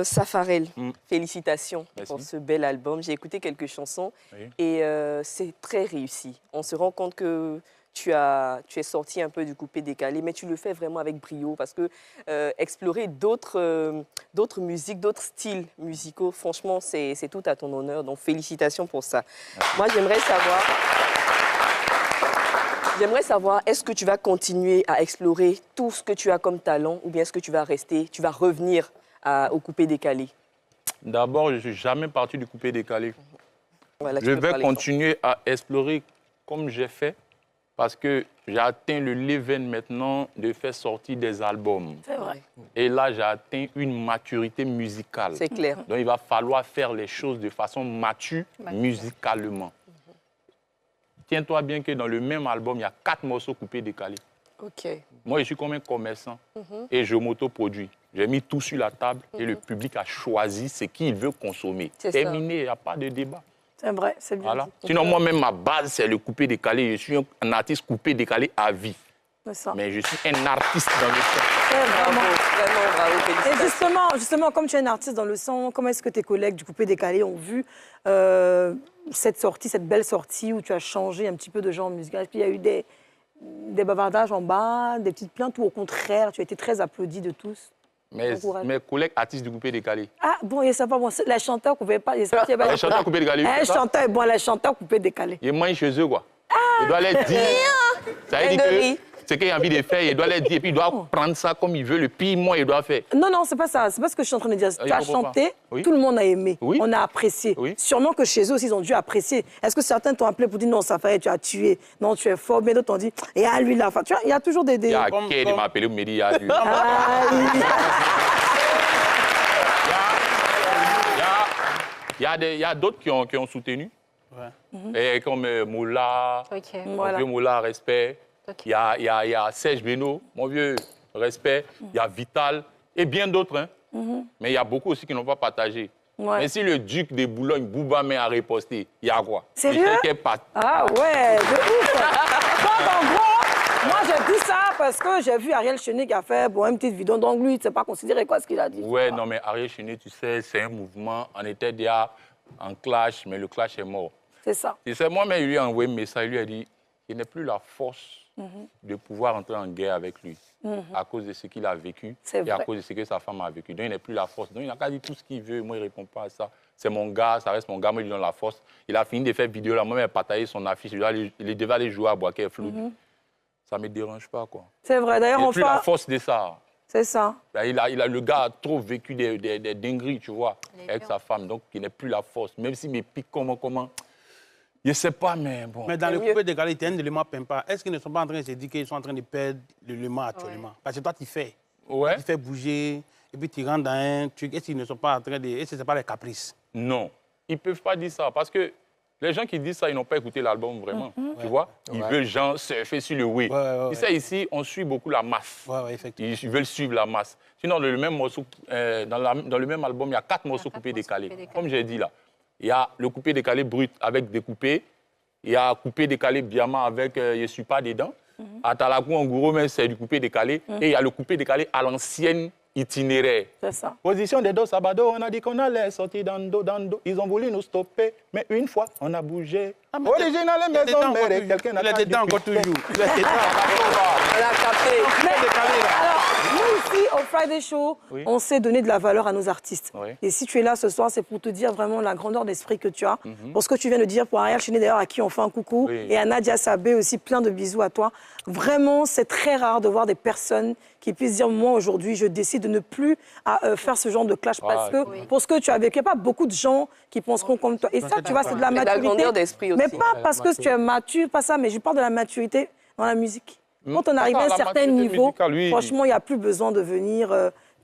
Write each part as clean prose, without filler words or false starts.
Safarel, félicitations Merci. pour ce bel album. J'ai écouté quelques chansons et c'est très réussi. On se rend compte que tu es sorti un peu du coupé décalé, mais tu le fais vraiment avec brio parce que explorer d'autres musiques, d'autres styles musicaux, franchement, c'est tout à ton honneur. Donc, félicitations pour ça. Merci. Moi, j'aimerais savoir, est-ce que tu vas continuer à explorer tout ce que tu as comme talent ou bien est-ce que tu vas revenir au coupé décalé? D'abord, je ne suis jamais parti du coupé décalé. Voilà, je vais continuer à explorer comme j'ai fait parce que j'ai atteint le level maintenant de faire sortir des albums. C'est vrai. Et là, j'ai atteint une maturité musicale. C'est clair. Donc, il va falloir faire les choses de façon mature musicalement. Tiens-toi bien que dans le même album, il y a 4 morceaux coupés décalés. OK. Moi, je suis comme un commerçant et je m'autoproduis. J'ai mis tout sur la table et le public a choisi ce qu'il veut consommer. Terminé, il n'y a pas de débat. C'est vrai, c'est bien. Voilà. Sinon, moi-même, ma base, c'est le coupé décalé. Je suis un artiste coupé décalé à vie. Ça. Mais je suis un artiste dans le son. Vraiment bravo. Et justement, comme tu es un artiste dans le son, comment est-ce que tes collègues du coupé décalé ont vu cette belle sortie où tu as changé un petit peu de genre musical? Est-ce qu'il y a eu des bavardages en bas, des petites plaintes ou au contraire, tu as été très applaudi de tous? Mes collègues artistes du coupé décalé. Ah, bon, et ça va, bon, les chanteurs ne pouvaient pas... Les chanteurs coupé décalé. Les chanteurs, bon, les chanteurs coupé décalé. Ils mangent chez eux, quoi. Il doit les dire. Ça veut dire que ce qu'il a envie de faire, il doit les dire. Et puis il doit prendre ça comme il veut. Le pire, moi, il doit faire. Non, non, c'est pas ça. C'est pas ce que je suis en train de dire. Tu as chanté, tout le monde a aimé. On a apprécié. Sûrement que chez eux aussi, ils ont dû apprécier. Est-ce que certains t'ont appelé pour dire non, Safarel, tu as tué. Non, tu es fort. Mais d'autres t'ont dit, et à lui, là. Enfin, tu vois, il y a toujours des... Il y a qui m'a appelé, il m'a dit, il y a lui. Il y a d'autres qui ont soutenu. Et comme Moula, mon vieux Moula, respect. Il y a Serge Beno, mon vieux, respect. Il y a Vital et bien d'autres. Hein. Mais il y a beaucoup aussi qui n'ont pas partagé. Mais si le duc de Boulogne, Boubamé, a riposté, il y a quoi? Sérieux? Ah ouais, de ouf. Donc en gros, moi j'ai dit ça parce que j'ai vu Ariel Cheney qui a fait une petite vidéo. Donc lui, il ne s'est pas considéré quoi ce qu'il a dit. Ouais, non mais Ariel Cheney, tu sais, c'est un mouvement. On était déjà en clash, mais le clash est mort. C'est ça. Tu sais, moi-même, il lui a envoyé un message, il lui a dit qu'il n'a plus la force de pouvoir entrer en guerre avec lui à cause de ce qu'il a vécu et à cause de ce que sa femme a vécu. Donc, il n'a plus la force. Donc, il n'a qu'à dire tout ce qu'il veut. Moi, il ne répond pas à ça. C'est mon gars, ça reste mon gars. Moi, il lui donne la force. Il a fini de faire vidéo là. Moi, il a partagé son affiche. Il devait aller jouer à Boaké Flou. Ça ne me dérange pas, quoi. C'est vrai. D'ailleurs, il n'a plus la force de ça. C'est ça. Le gars a trop vécu des dingueries, tu vois, avec sa femme. Donc, il n'a plus la force. Même s'il me pique comment... Je ne sais pas, mais bon. Mais dans le coupé décalé, il y a un élément pimpa. Est-ce qu'ils ne sont pas en train de se dire qu'ils sont en train de perdre l'élément actuellement? Parce que toi, tu fais. Tu fais bouger, et puis tu rentres dans un truc. Est-ce qu'ils ne sont pas en train de... Est-ce que ce n'est pas les caprices? Non. Ils ne peuvent pas dire ça. Parce que les gens qui disent ça, ils n'ont pas écouté l'album vraiment. Tu vois? Ils veulent genre surfer sur le oui. Tu sais, ici, on suit beaucoup la masse. Effectivement. Ils veulent suivre la masse. Sinon, dans le même morceau, dans le même album, il y a 4 morceaux coupés décalés. Comme j'ai dit là. Il y a le coupé décalé brut avec découpé. Il y a coupé décalé Biama avec je ne suis pas dedans. À Talakou, en gros, c'est du coupé décalé. Et il y a le coupé décalé à l'ancienne itinéraire. C'est ça. Position des dos Sabado, on a dit qu'on allait sortir dans le dos. Ils ont voulu nous stopper, mais une fois, on a bougé. Original et maison mère, quelqu'un n'a pas dit. Il était encore toujours. On a capté. Alors, nous ici, au Friday Show, on sait donner de la valeur à nos artistes. Et si tu es là ce soir, c'est pour te dire vraiment la grandeur d'esprit que tu as. Pour ce que tu viens de dire, pour Ariel Cheney d'ailleurs, à qui on fait un coucou, et à Nadia Sabé aussi, plein de bisous à toi. Vraiment, c'est très rare de voir des personnes qui puissent dire, moi aujourd'hui, je décide de ne plus faire ce genre de clash parce que pour ce que tu as vécu, il n'y a pas beaucoup de gens qui penseront comme toi. Et ça, tu vois, c'est de la maturité. La grandeur d'esprit aussi. Mais pas parce que tu es mature, pas ça, mais je parle de la maturité dans la musique. Quand on arrive à un certain niveau, franchement, il n'y a plus besoin de venir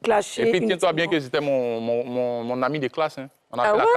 clasher. Et puis, tiens-toi bien que c'était mon ami de classe. Hein. On a fait la 4e.